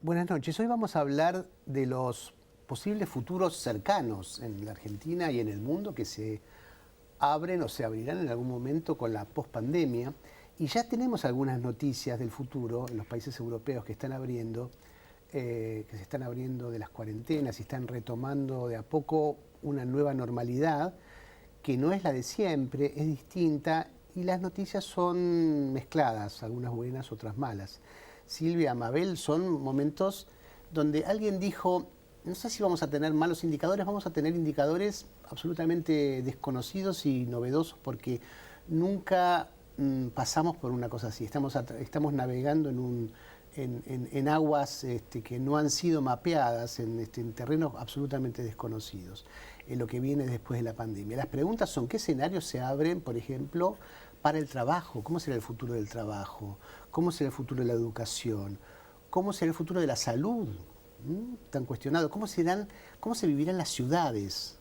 Buenas noches. Hoy vamos a hablar de los posibles futuros cercanos en la Argentina y en el mundo que se abren o se abrirán en algún momento con la pospandemia. Y ya tenemos algunas noticias del futuro en los países europeos que están abriendo, que se están abriendo de las cuarentenas y están retomando de a poco una nueva normalidad que no es la de siempre, es distinta y las noticias son mezcladas, algunas buenas, otras malas. Silvia, Mabel, son momentos donde alguien dijo, no sé si vamos a tener malos indicadores, vamos a tener indicadores absolutamente desconocidos y novedosos porque nunca pasamos por una cosa así. Estamos navegando en aguas que no han sido mapeadas, en terrenos absolutamente desconocidos, en lo que viene después de la pandemia. Las preguntas son, ¿qué escenarios se abren, por ejemplo, para el trabajo? ¿Cómo será el futuro del trabajo? ¿Cómo será el futuro de la educación? ¿Cómo será el futuro de la salud? Tan cuestionado. ¿Cómo se vivirán las ciudades?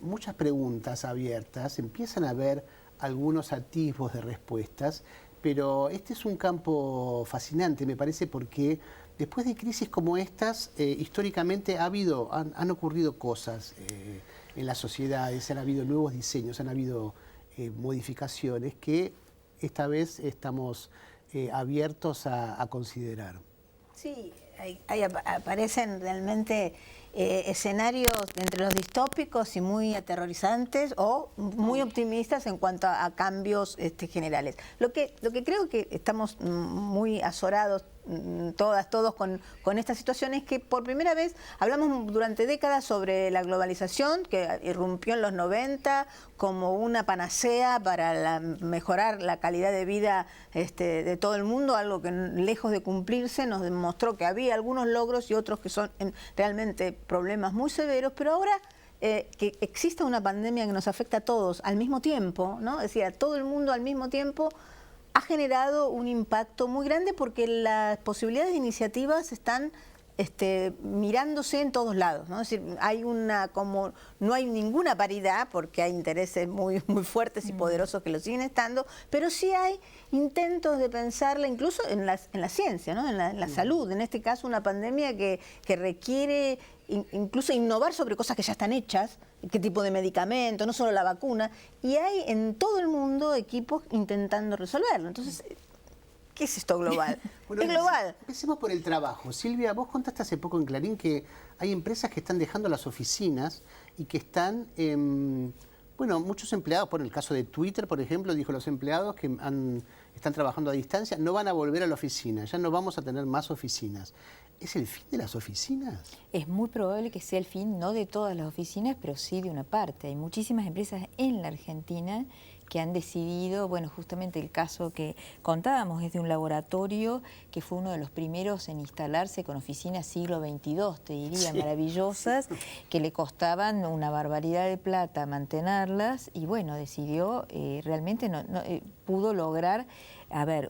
Muchas preguntas abiertas. Empiezan a haber algunos atisbos de respuestas, pero este es un campo fascinante, me parece, porque después de crisis como estas, históricamente han ocurrido cosas en las sociedades, han habido nuevos diseños, han habido modificaciones que esta vez estamos abiertos a considerar. Sí, aparecen realmente escenarios entre los distópicos y muy aterrorizantes o muy optimistas en cuanto a cambios generales. Lo que creo que estamos muy azorados todos con esta situación es que por primera vez hablamos durante décadas sobre la globalización que irrumpió en los 90 como una panacea para mejorar la calidad de vida de todo el mundo, algo que lejos de cumplirse nos demostró que había algunos logros y otros que son realmente problemas muy severos, pero ahora que exista una pandemia que nos afecta a todos al mismo tiempo, ¿no? Es decir, a todo el mundo al mismo tiempo, ha generado un impacto muy grande porque las posibilidades de iniciativas están mirándose en todos lados, ¿no? Es decir, no hay ninguna paridad porque hay intereses muy fuertes y poderosos que lo siguen estando, pero sí hay intentos de pensarla incluso en la ciencia, ¿no? en la salud. En este caso, una pandemia que requiere incluso innovar sobre cosas que ya están hechas, qué tipo de medicamento, no solo la vacuna, y hay en todo el mundo equipos intentando resolverlo. Entonces, ¿qué es esto global? Bueno, es global. Empecemos por el trabajo. Silvia, vos contaste hace poco en Clarín que hay empresas que están dejando las oficinas y que están, bueno, muchos empleados, por el caso de Twitter, por ejemplo, dijo los empleados que están trabajando a distancia, no van a volver a la oficina, ya no vamos a tener más oficinas. ¿Es el fin de las oficinas? Es muy probable que sea el fin, no de todas las oficinas, pero sí de una parte. Hay muchísimas empresas en la Argentina que han decidido, bueno, justamente el caso que contábamos es de un laboratorio que fue uno de los primeros en instalarse con oficinas siglo XXII, te diría, sí, maravillosas, que le costaban una barbaridad de plata mantenerlas y bueno, decidió, realmente pudo lograr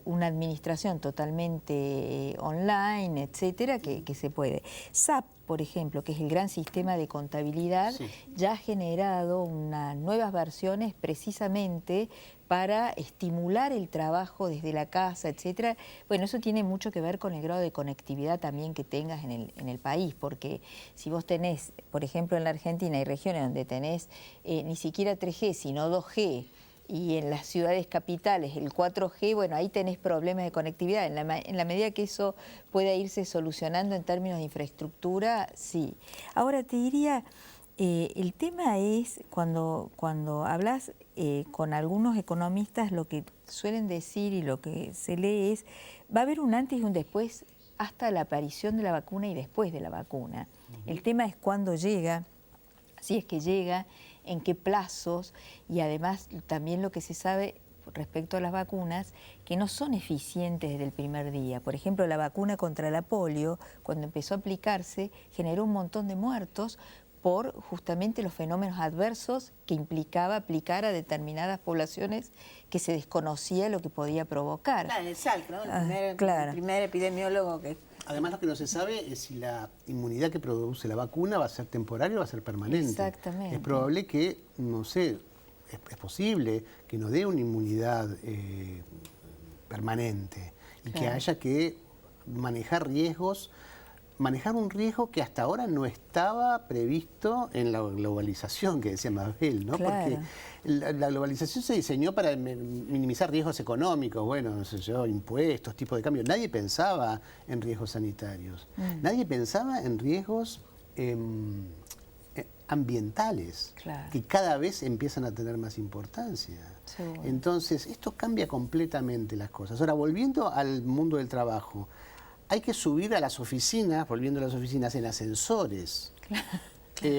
una administración totalmente online, etcétera, que se puede. SAP, por ejemplo, que es el gran sistema de contabilidad, sí, ya ha generado unas nuevas versiones precisamente para estimular el trabajo desde la casa, etcétera. Bueno, eso tiene mucho que ver con el grado de conectividad también que tengas en el país, porque si vos tenés, por ejemplo, en la Argentina hay regiones donde tenés ni siquiera 3G, sino 2G, y en las ciudades capitales el 4G, bueno, ahí tenés problemas de conectividad. En la medida que eso pueda irse solucionando en términos de infraestructura, sí. Ahora te diría, el tema es cuando hablas con algunos economistas, lo que suelen decir y lo que se lee es, va a haber un antes y un después hasta la aparición de la vacuna y después de la vacuna. El tema es cuándo llega, si es que llega, en qué plazos y además también lo que se sabe respecto a las vacunas que no son eficientes desde el primer día. Por ejemplo, la vacuna contra la polio, cuando empezó a aplicarse, generó un montón de muertos por justamente los fenómenos adversos que implicaba aplicar a determinadas poblaciones que se desconocía lo que podía provocar. Claro, el Salk, ¿no? El primer epidemiólogo que... Además, lo que no se sabe es si la inmunidad que produce la vacuna va a ser temporaria o va a ser permanente. Exactamente. Es probable que, no sé, es posible que nos dé una inmunidad permanente y claro, que haya que manejar riesgos, manejar un riesgo que hasta ahora no estaba previsto en la globalización, que decía Mabel, ¿no? Claro. Porque la globalización se diseñó para minimizar riesgos económicos, bueno, no sé yo, impuestos, tipos de cambio. Nadie pensaba en riesgos sanitarios. Nadie pensaba en riesgos ambientales, Claro. que cada vez empiezan a tener más importancia. Seguro. Entonces, esto cambia completamente las cosas. Ahora, volviendo al mundo del trabajo, hay que subir a las oficinas, volviendo a las oficinas, en ascensores.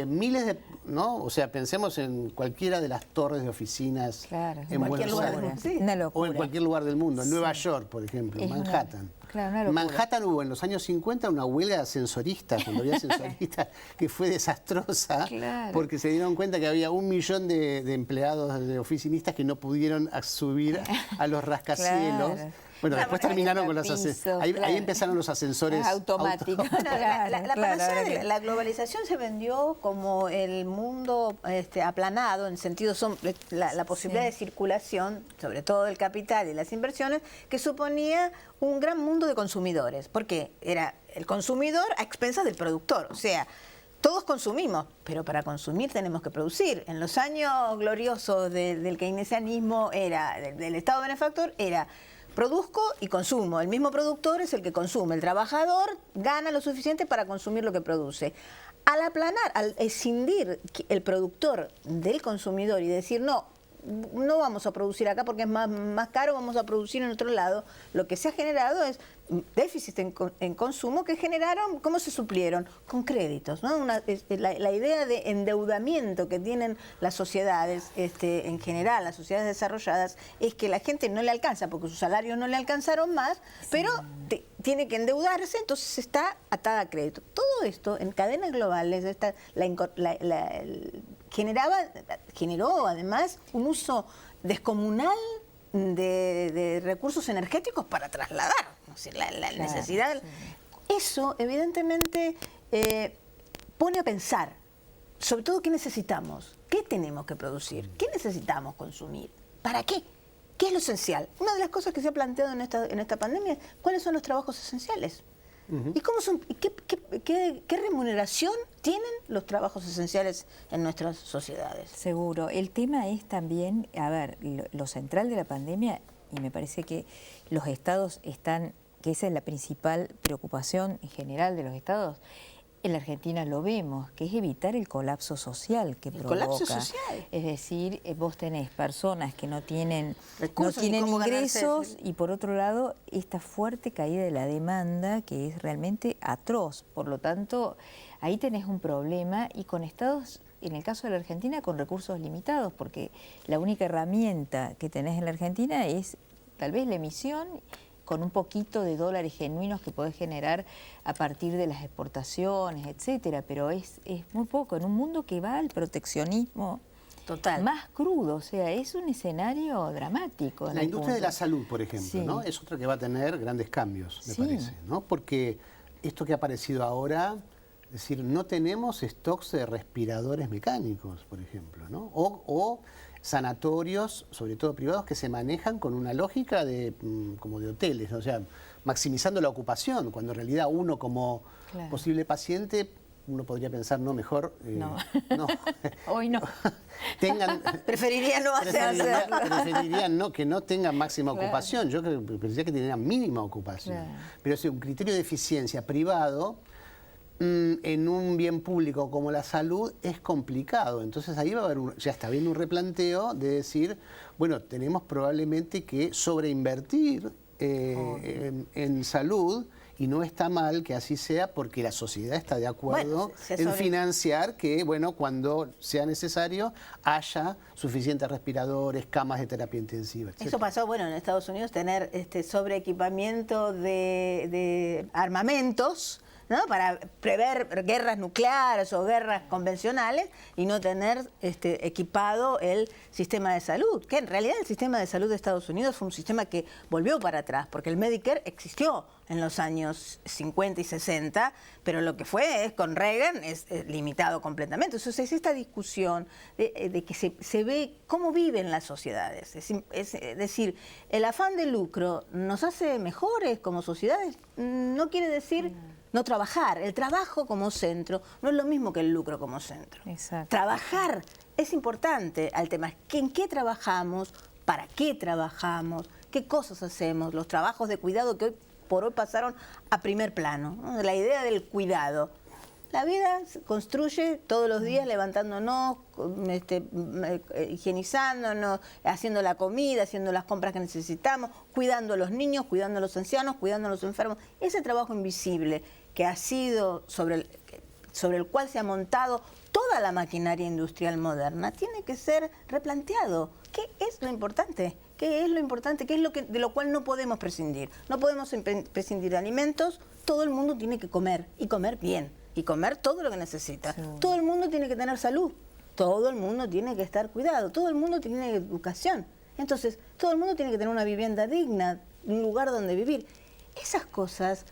Miles de, ¿no? O sea, pensemos en cualquiera de las torres de oficinas Claro, en cualquier Buenos lugar Aires. del mundo, sí. Una O locura. en cualquier lugar del mundo, en Sí. Nueva York, por ejemplo, Es una- Manhattan. claro, una En locura. Manhattan hubo en los años 50 una huelga de ascensoristas, cuando había ascensoristas, que fue desastrosa, Claro. porque se dieron cuenta que había 1 millón de empleados, de oficinistas, que no pudieron subir a los rascacielos. Claro. Bueno, Claro, después porque terminaron con los pisos, ascensores. Ahí claro. empezaron los ascensores Automáticos. Bueno, la Claro, panacea ahora de que- la globalización se vendió como el mundo aplanado, en sentido la posibilidad Sí. de circulación, sobre todo del capital y las inversiones, que suponía un gran mundo de consumidores, porque era el consumidor a expensas del productor, o sea, todos consumimos, pero para consumir tenemos que producir. En los años gloriosos del keynesianismo, del Estado benefactor, era produzco y consumo. El mismo productor es el que consume. El trabajador gana lo suficiente para consumir lo que produce. Al aplanar, al escindir el productor del consumidor y decir, no vamos a producir acá porque es más caro, vamos a producir en otro lado, lo que se ha generado es déficit en consumo que generaron, ¿cómo se suplieron? Con créditos, ¿no? La idea de endeudamiento que tienen las sociedades, en general, las sociedades desarrolladas, es que la gente no le alcanza porque sus salarios no le alcanzaron más, pero tiene que endeudarse, entonces está atada a crédito. Todo esto en cadenas globales generó además un uso descomunal de recursos energéticos para trasladar, o sea, la Claro, necesidad. sí. Eso evidentemente pone a pensar, sobre todo, qué necesitamos, qué tenemos que producir, qué necesitamos consumir, ¿para qué? ¿Qué es lo esencial? Una de las cosas que se ha planteado en esta pandemia es cuáles son los trabajos esenciales. ¿Y cómo son, qué remuneración tienen los trabajos esenciales en nuestras sociedades? Seguro. El tema es también, a ver, lo central de la pandemia, y me parece que los estados están, que esa es la principal preocupación en general de los estados, en la Argentina lo vemos, que es evitar el colapso social que provoca. Colapso social. Es decir, vos tenés personas que no tienen Recursos, ni cómo ingresos ganarse. y por otro lado esta fuerte caída de la demanda que es realmente atroz. Por lo tanto, ahí tenés un problema y con estados, en el caso de la Argentina, con recursos limitados, porque la única herramienta que tenés en la Argentina es tal vez la emisión con un poquito de dólares genuinos que podés generar a partir de las exportaciones, etcétera, pero es muy poco, en un mundo que va al proteccionismo Total. más crudo, o sea, es un escenario dramático. en La el industria de punto. la salud, por ejemplo, Sí. ¿no? Es otra que va a tener grandes cambios, me Sí. parece, ¿no? Porque esto que ha aparecido ahora, es decir, no tenemos stocks de respiradores mecánicos, por ejemplo, ¿no? O sanatorios, sobre todo privados, que se manejan con una lógica como de hoteles, ¿no? O sea, maximizando la ocupación, cuando en realidad uno como Claro. posible paciente, uno podría pensar, no, mejor... No. no. Hoy no. Tengan... Preferiría no hacerlo. Preferiría que no tengan máxima Claro. ocupación. Yo preferiría que tuvieran mínima ocupación. Claro. Pero es un criterio de eficiencia privado en un bien público como la salud es complicado. Entonces ahí va a haber, ya está habiendo un replanteo de decir, bueno, tenemos probablemente que sobreinvertir en salud. Y no está mal que así sea porque la sociedad está de acuerdo Bueno, se en sobre- financiar que, bueno, cuando sea necesario haya suficientes respiradores, camas de terapia intensiva, etc. Eso pasó, bueno, en Estados Unidos, tener sobreequipamiento de armamentos, ¿no? Para prever guerras nucleares o guerras convencionales y no tener equipado el sistema de salud, que en realidad el sistema de salud de Estados Unidos fue un sistema que volvió para atrás, porque el Medicare existió en los años 50 y 60, pero lo que fue con Reagan es limitado completamente. Entonces es esta discusión de que se ve cómo viven las sociedades. Es decir, el afán de lucro nos hace mejores como sociedades, no quiere decir no trabajar. El trabajo como centro no es lo mismo que el lucro como centro. Exacto. Trabajar es importante. El tema es en qué trabajamos, para qué trabajamos, qué cosas hacemos, los trabajos de cuidado que hoy por hoy pasaron a primer plano, ¿no? La idea del cuidado. La vida se construye todos los días levantándonos, higienizándonos, haciendo la comida, haciendo las compras que necesitamos, cuidando a los niños, cuidando a los ancianos, cuidando a los enfermos. Ese trabajo invisible que ha sido sobre el cual se ha montado toda la maquinaria industrial moderna tiene que ser replanteado. ¿Qué es lo importante? ¿Qué es lo importante? ¿Qué es lo de lo cual no podemos prescindir? No podemos prescindir de alimentos. Todo el mundo tiene que comer y comer bien y comer todo lo que necesita. Sí. Todo el mundo tiene que tener salud. Todo el mundo tiene que estar cuidado. Todo el mundo tiene educación. Entonces, todo el mundo tiene que tener una vivienda digna, un lugar donde vivir. Esas cosas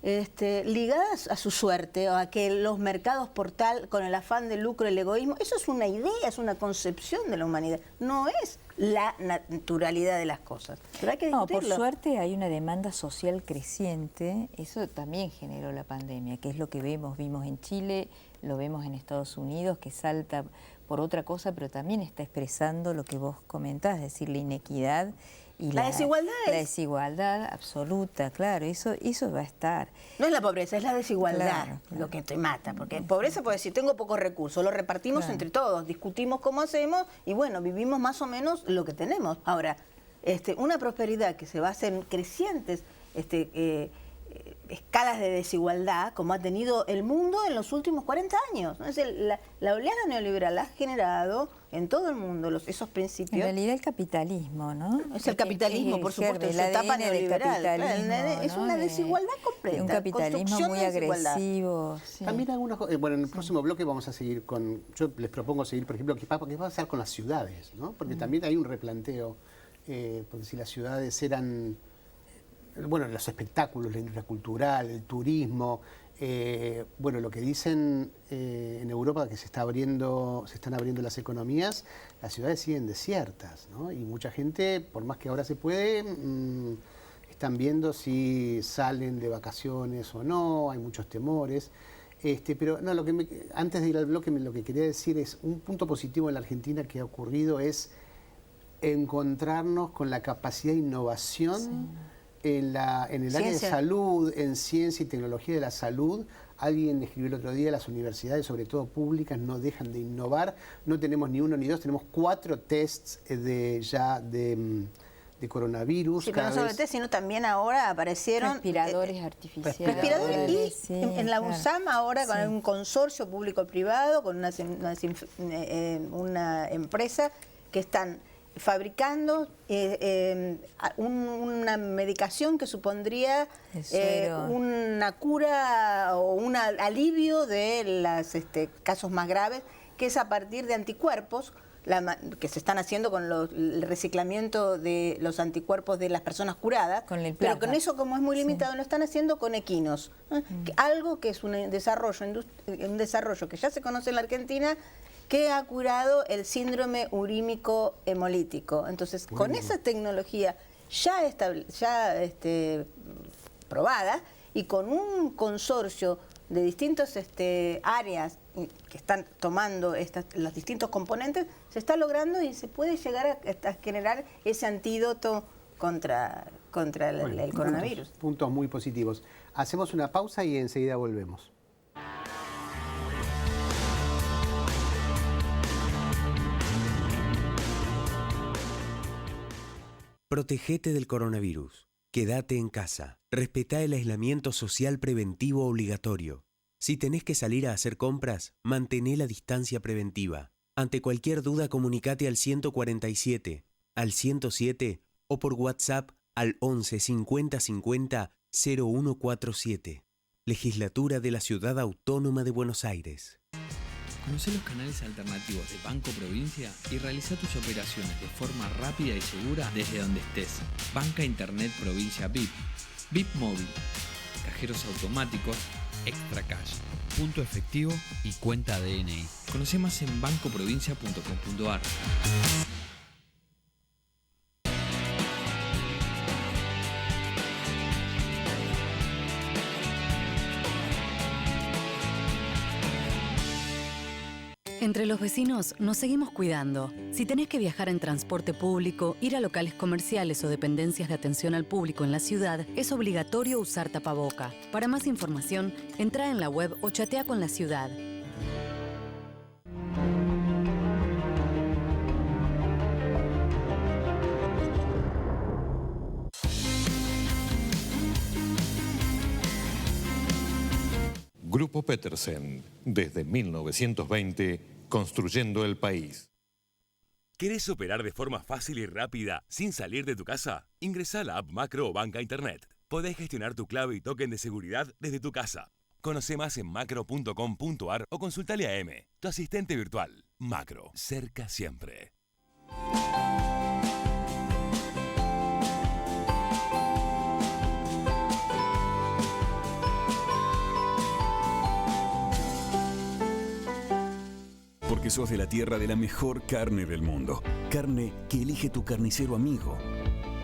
ligadas a su suerte o a que los mercados portal con el afán de lucro, el egoísmo, eso es una idea, es una concepción de la humanidad, no es la naturalidad de las cosas. Pero hay que discutirlo. No, por suerte hay una demanda social creciente, eso también generó la pandemia, que es lo que vimos en Chile, lo vemos en Estados Unidos, que salta por otra cosa, pero también está expresando lo que vos comentás, es decir, la inequidad y la desigualdad. La desigualdad absoluta, claro, eso va a estar. No es la pobreza, es la desigualdad lo que te mata, porque pobreza puede decir, tengo pocos recursos, lo repartimos entre todos, discutimos cómo hacemos y bueno, vivimos más o menos lo que tenemos. Ahora, una prosperidad que se basa en crecientes escalas de desigualdad, como ha tenido el mundo en los últimos 40 años. Entonces, la oleada neoliberal ha generado en todo el mundo esos principios. En realidad el capitalismo, ¿no? Es el capitalismo, por supuesto, es la etapa neoliberal. Claro, es una desigualdad completa. Un capitalismo muy agresivo. Sí. También algunas cosas. Bueno, en el próximo bloque vamos a seguir con. Yo les propongo seguir, por ejemplo, qué va a pasar con las ciudades, ¿no? Porque también hay un replanteo. Porque si las ciudades eran. Bueno, los espectáculos, la industria cultural, el turismo, bueno, lo que dicen en Europa que se están abriendo las economías, las ciudades siguen desiertas, ¿no? Y mucha gente, por más que ahora se puede, están viendo si salen de vacaciones o no, hay muchos temores. Pero no, antes de ir al bloque, lo que quería decir es un punto positivo en la Argentina que ha ocurrido es encontrarnos con la capacidad de innovación. Sí. En el área de salud, en ciencia y tecnología de la salud, alguien escribió el otro día, las universidades, sobre todo públicas, no dejan de innovar. No tenemos ni uno ni dos, tenemos 4 tests de coronavirus. Sí, pero no solo test, sino también ahora aparecieron respiradores artificiales. Respiradores y en la UNSAM ahora con un consorcio público-privado, con una empresa que están fabricando una medicación que supondría una cura o un alivio de los casos más graves, que es a partir de anticuerpos que se están haciendo con el reciclamiento de los anticuerpos de las personas curadas, pero con eso, como es muy limitado, lo están haciendo con equinos, ¿no? Algo que es un desarrollo que ya se conoce en la Argentina, que ha curado el síndrome urímico hemolítico. Entonces, con esa tecnología ya probada y con un consorcio de distintas áreas que están tomando los distintos componentes, se está logrando y se puede llegar a generar ese antídoto contra el coronavirus. Puntos muy positivos. Hacemos una pausa y enseguida volvemos. Protegete del coronavirus. Quédate en casa. Respetá el aislamiento social preventivo obligatorio. Si tenés que salir a hacer compras, mantené la distancia preventiva. Ante cualquier duda, comunicate al 147, al 107 o por WhatsApp al 11 50 50 0147. Legislatura de la Ciudad Autónoma de Buenos Aires. Conocé los canales alternativos de Banco Provincia y realiza tus operaciones de forma rápida y segura desde donde estés. Banca Internet Provincia VIP. VIP Móvil, cajeros automáticos, Extra Cash, punto efectivo y cuenta DNI. Conoce más en bancoprovincia.com.ar. Entre los vecinos nos seguimos cuidando. Si tenés que viajar en transporte público, ir a locales comerciales o dependencias de atención al público en la ciudad, es obligatorio usar tapaboca. Para más información, entra en la web o chatea con la ciudad. Grupo Petersen, desde 1920, construyendo el país. ¿Querés operar de forma fácil y rápida sin salir de tu casa? Ingresá a la app Macro o Banca Internet. Podés gestionar tu clave y token de seguridad desde tu casa. Conoce más en macro.com.ar o consultale a M, tu asistente virtual. Macro, cerca siempre. Porque sos de la tierra de la mejor carne del mundo. Carne que elige tu carnicero amigo.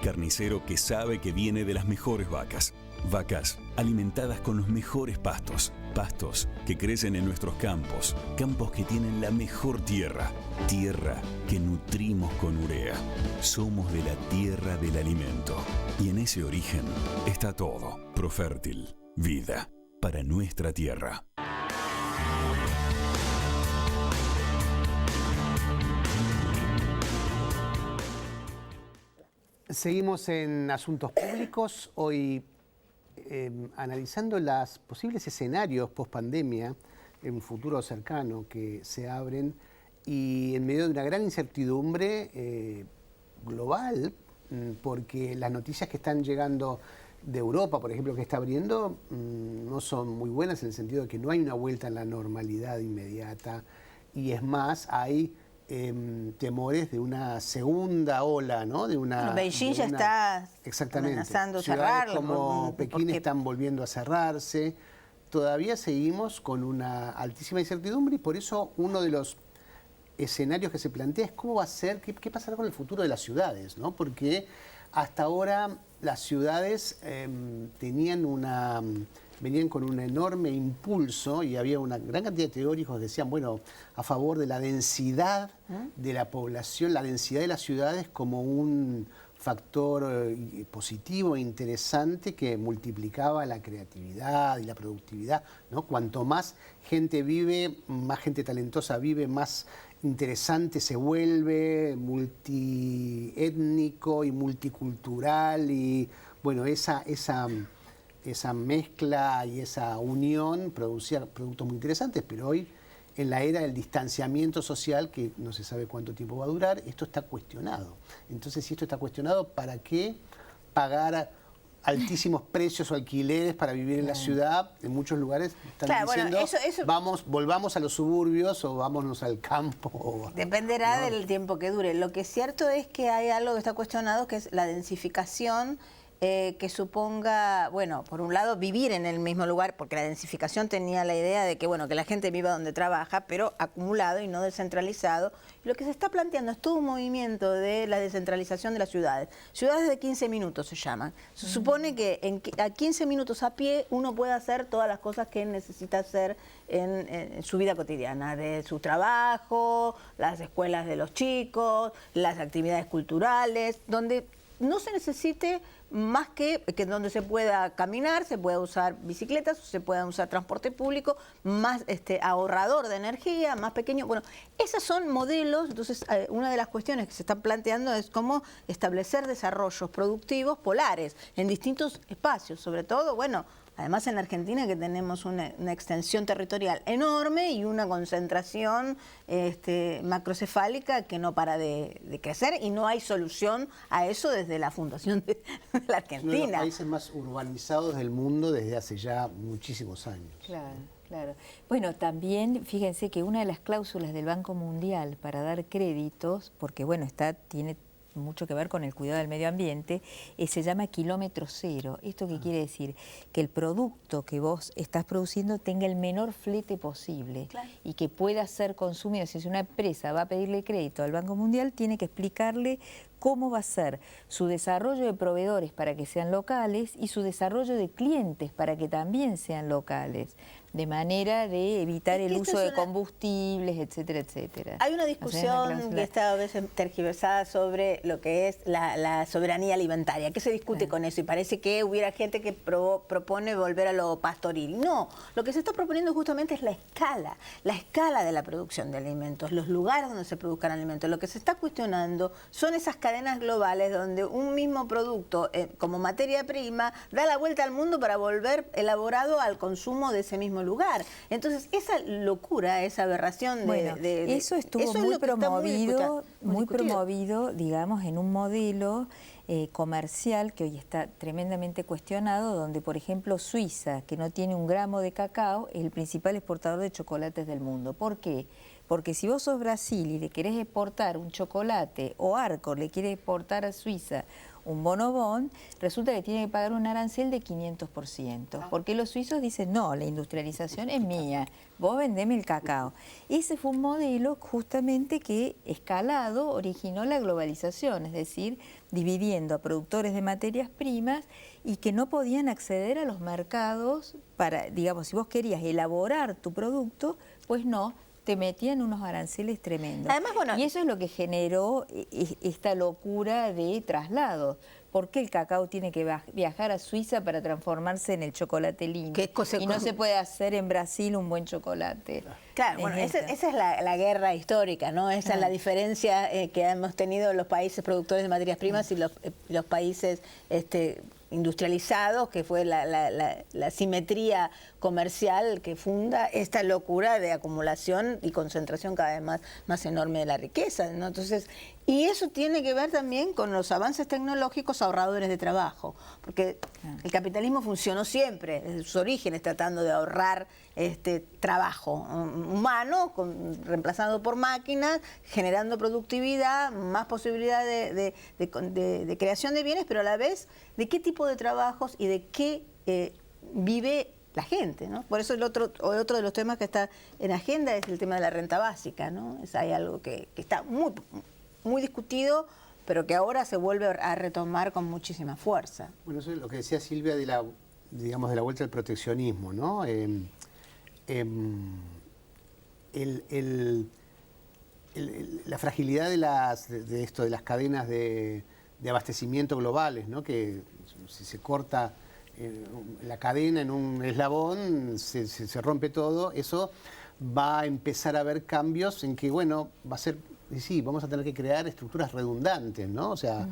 Carnicero que sabe que viene de las mejores vacas. Vacas alimentadas con los mejores pastos. Pastos que crecen en nuestros campos. Campos que tienen la mejor tierra. Tierra que nutrimos con urea. Somos de la tierra del alimento. Y en ese origen está todo. Profértil. Vida. Para nuestra tierra. Seguimos en Asuntos Públicos, hoy analizando los posibles escenarios post-pandemia en un futuro cercano que se abren y en medio de una gran incertidumbre global, porque las noticias que están llegando de Europa, por ejemplo, que está abriendo, no son muy buenas en el sentido de que no hay una vuelta en la normalidad inmediata y es más, hay temores de una segunda ola, ¿no? Beijing ya está amenazando cerrarlo. Como Pekín están volviendo a cerrarse. Todavía seguimos con una altísima incertidumbre y por eso uno de los escenarios que se plantea es cómo va a ser, qué pasará con el futuro de las ciudades, ¿no? Porque hasta ahora las ciudades venían con un enorme impulso y había una gran cantidad de teóricos que decían, bueno, a favor de la densidad de la población, la densidad de las ciudades como un factor positivo e interesante que multiplicaba la creatividad y la productividad, ¿no? Cuanto más gente vive, más gente talentosa vive, más interesante se vuelve, multiétnico y multicultural y bueno, esa mezcla y esa unión producía productos muy interesantes, pero hoy, en la era del distanciamiento social, que no se sabe cuánto tiempo va a durar, esto está cuestionado. Entonces, si esto está cuestionado, ¿para qué pagar altísimos precios o alquileres para vivir en la ciudad? En muchos lugares están diciendo, volvamos a los suburbios o vámonos al campo. Dependerá del tiempo que dure. Lo que es cierto es que hay algo que está cuestionado, que es la densificación, que suponga, bueno, por un lado vivir en el mismo lugar, porque la densificación tenía la idea de que, bueno, que la gente viva donde trabaja, pero acumulado y no descentralizado. Lo que se está planteando es todo un movimiento de la descentralización de las ciudades. Ciudades de 15 minutos se llaman. Se supone que a 15 minutos a pie uno puede hacer todas las cosas que necesita hacer en su vida cotidiana, de su trabajo, las escuelas de los chicos, las actividades culturales, donde no se necesite más que donde se pueda caminar, se pueda usar bicicletas, se pueda usar transporte público, más ahorrador de energía, más pequeño. Bueno, esos son modelos. Entonces, una de las cuestiones que se están planteando es cómo establecer desarrollos productivos polares en distintos espacios, sobre todo, bueno, además en la Argentina, que tenemos una extensión territorial enorme y una concentración macrocefálica que no para de crecer, y no hay solución a eso desde la fundación de la Argentina. Uno de los países más urbanizados del mundo desde hace ya muchísimos años. Claro, claro. Bueno, también fíjense que una de las cláusulas del Banco Mundial para dar créditos, porque bueno, tiene mucho que ver con el cuidado del medio ambiente, se llama kilómetro cero. ¿Esto qué quiere decir? Que el producto que vos estás produciendo tenga el menor flete posible y que pueda ser consumido. Si una empresa va a pedirle crédito al Banco Mundial, tiene que explicarle cómo va a ser su desarrollo de proveedores para que sean locales y su desarrollo de clientes para que también sean locales, de manera de evitar el uso de combustibles, etcétera, etcétera. Hay una discusión que está a veces tergiversada sobre lo que es la soberanía alimentaria. ¿Qué se discute con eso? Y parece que hubiera gente que propone volver a lo pastoril. No, lo que se está proponiendo justamente es la escala de la producción de alimentos, los lugares donde se produzcan alimentos. Lo que se está cuestionando son esas cadenas globales donde un mismo producto como materia prima da la vuelta al mundo para volver elaborado al consumo de ese mismo lugar. Entonces, esa locura, esa aberración eso estuvo muy promovido, digamos, en un modelo comercial que hoy está tremendamente cuestionado, donde, por ejemplo, Suiza, que no tiene un gramo de cacao, es el principal exportador de chocolates del mundo. ¿Por qué? Porque si vos sos Brasil y le querés exportar un chocolate, o Arcor le quiere exportar a Suiza un bonobón, resulta que tiene que pagar un arancel de 500%, porque los suizos dicen, no, la industrialización es mía, vos vendeme el cacao. Ese fue un modelo justamente que, escalado, originó la globalización, es decir, dividiendo a productores de materias primas y que no podían acceder a los mercados para, digamos, si vos querías elaborar tu producto, pues no, te metían unos aranceles tremendos. Además, y eso es lo que generó esta locura de traslados. ¿Por qué el cacao tiene que viajar a Suiza para transformarse en el chocolate lindo? Y no se puede hacer en Brasil un buen chocolate. Claro, bueno, esa es la guerra histórica, ¿no? Esa es la diferencia que hemos tenido los países productores de materias primas y los países industrializados, que fue la simetría comercial que funda esta locura de acumulación y concentración cada vez más enorme de la riqueza, ¿no? Entonces, y eso tiene que ver también con los avances tecnológicos ahorradores de trabajo, porque el capitalismo funcionó siempre, desde sus orígenes, tratando de ahorrar trabajo humano, reemplazado por máquinas, generando productividad, más posibilidad de creación de bienes, pero a la vez de qué tipo de trabajos y de qué vive la gente, ¿no? Por eso otro de los temas que está en agenda es el tema de la renta básica, ¿no? Hay algo que está muy discutido, pero que ahora se vuelve a retomar con muchísima fuerza. Bueno, eso es lo que decía Silvia de la vuelta al proteccionismo, ¿no? La fragilidad de las cadenas de abastecimiento globales, ¿no? Que si se corta la cadena en un eslabón, se rompe todo. Eso va a empezar a haber cambios en que, bueno, va a ser... Y sí, vamos a tener que crear estructuras redundantes, ¿no? O sea,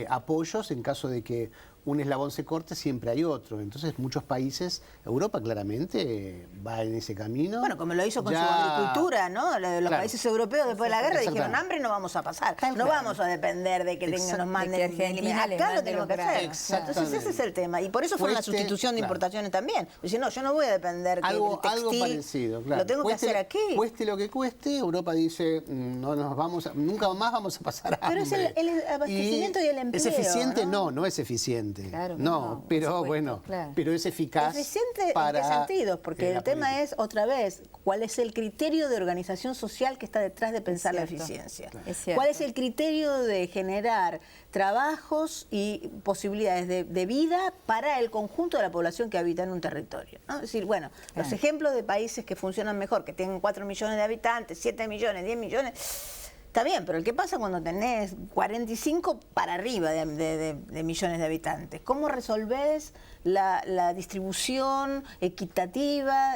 apoyos en caso de que un eslabón se corte, siempre hay otro. Entonces, muchos países, Europa claramente va en ese camino. Bueno, como lo hizo con su agricultura, ¿no? Los países europeos después de la guerra dijeron, hambre no vamos a pasar. No vamos a depender de que nos manden Argentina. Acá lo tenemos que hacer. Entonces, ese es el tema. Y por eso fue la sustitución de importaciones también. Dice, no, yo no voy a depender que el textil, algo parecido, claro. Lo tengo que hacer aquí. Cueste lo que cueste, Europa dice, nunca más vamos a pasar hambre. Pero es el abastecimiento y el empleo. ¿Es eficiente? No es eficiente. Claro, no, pero bueno, claro. Pero es eficaz. ¿Eficiente para en qué sentido? Porque el tema es, otra vez, ¿cuál es el criterio de organización social que está detrás de pensar la eficiencia? Claro. ¿Cuál es el criterio de generar trabajos y posibilidades de vida para el conjunto de la población que habita en un territorio, ¿no? Es decir, bueno, los ejemplos de países que funcionan mejor, que tienen 4 millones de habitantes, 7 millones, 10 millones... Está bien, pero ¿qué pasa cuando tenés 45 para arriba de millones de habitantes? ¿Cómo resolvés la distribución equitativa?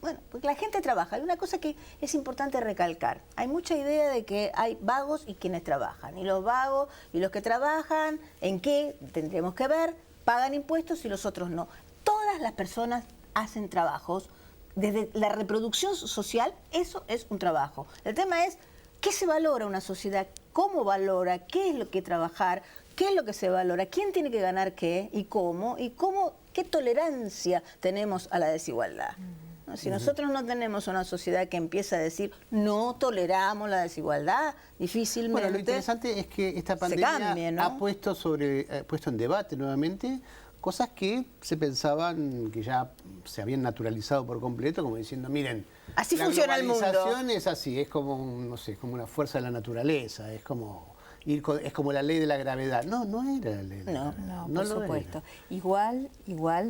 Bueno, porque la gente trabaja. Hay una cosa que es importante recalcar. Hay mucha idea de que hay vagos y quienes trabajan. Y los vagos y los que trabajan, ¿en qué? Tendremos que ver, pagan impuestos y los otros no. Todas las personas hacen trabajos. Desde la reproducción social, eso es un trabajo. El tema es... ¿qué se valora una sociedad? ¿Cómo valora? ¿Qué es lo que trabajar? ¿Qué es lo que se valora? ¿Quién tiene que ganar qué? ¿Y cómo? ¿Y qué tolerancia tenemos a la desigualdad? ¿no? Si nosotros no tenemos una sociedad que empieza a decir no toleramos la desigualdad, difícilmente Bueno, lo interesante es que esta pandemia cambie, ¿no? ha puesto en debate nuevamente cosas que se pensaban que ya se habían naturalizado por completo, como diciendo, miren, así funciona el mundo. La globalización es así, es como, no sé, es como una fuerza de la naturaleza, es como la ley de la gravedad. No era la ley de la gravedad. No, por supuesto. Igual,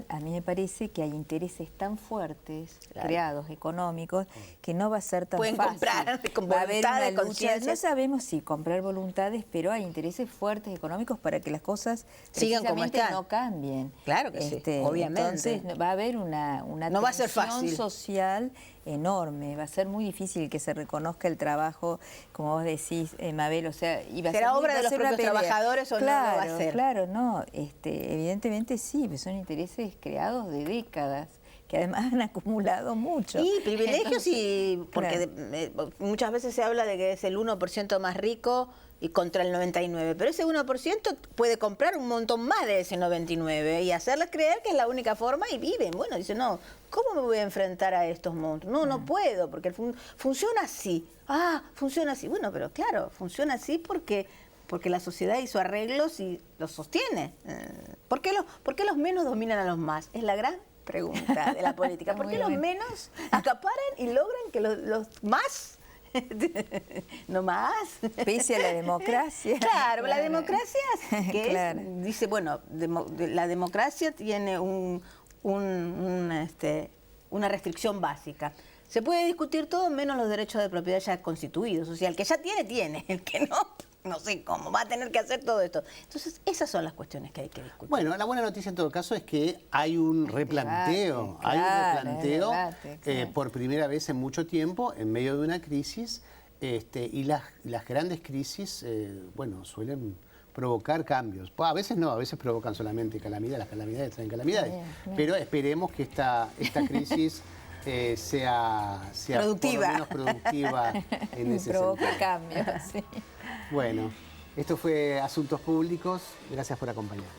a mí me parece que hay intereses tan fuertes, creados, económicos, que no va a ser tan Pueden fácil. comprar con Va a haber voluntad una de lucha. conciencia. No sabemos si comprar voluntades, pero hay intereses fuertes económicos para que las cosas sigan como están. No cambien. Claro que sí, obviamente. Entonces va a haber una no va a ser tensión fácil. social enorme. Va a ser muy difícil que se reconozca el trabajo, como vos decís, Mabel, o sea, y va a ¿será ser obra de los propios trabajadores o claro, no lo va a ser? Claro, no. Evidentemente sí, son intereses creados de décadas, que además han acumulado mucho. Y privilegios, Entonces, porque muchas veces se habla de que es el 1% más rico y contra el 99%, pero ese 1% puede comprar un montón más de ese 99% y hacerles creer que es la única forma y viven. Bueno, dicen, no, ¿cómo me voy a enfrentar a estos monstruos? No puedo, porque funciona así. Funciona así. Bueno, pero claro, funciona así porque la sociedad hizo arreglos y los sostiene. ¿Por qué los menos dominan a los más? Es la gran pregunta de la política. ¿Por qué los menos acaparan y logran que los más... no más? Pese a la democracia. Claro, la democracia que dice, bueno, la democracia tiene una restricción básica. Se puede discutir todo menos los derechos de propiedad ya constituidos. O sea, el que ya tiene. El que no sé cómo, va a tener que hacer todo esto. Entonces, esas son las cuestiones que hay que discutir. Bueno, la buena noticia en todo caso es que hay un replanteo. Por primera vez en mucho tiempo, en medio de una crisis, y las grandes crisis, suelen provocar cambios. A veces no, a veces provocan solamente calamidades, las calamidades traen calamidades. Pero esperemos que esta crisis sea productiva. Por lo menos productiva en ese provoca sentido. cambios, sí. Bueno, esto fue Asuntos Públicos. Gracias por acompañarnos.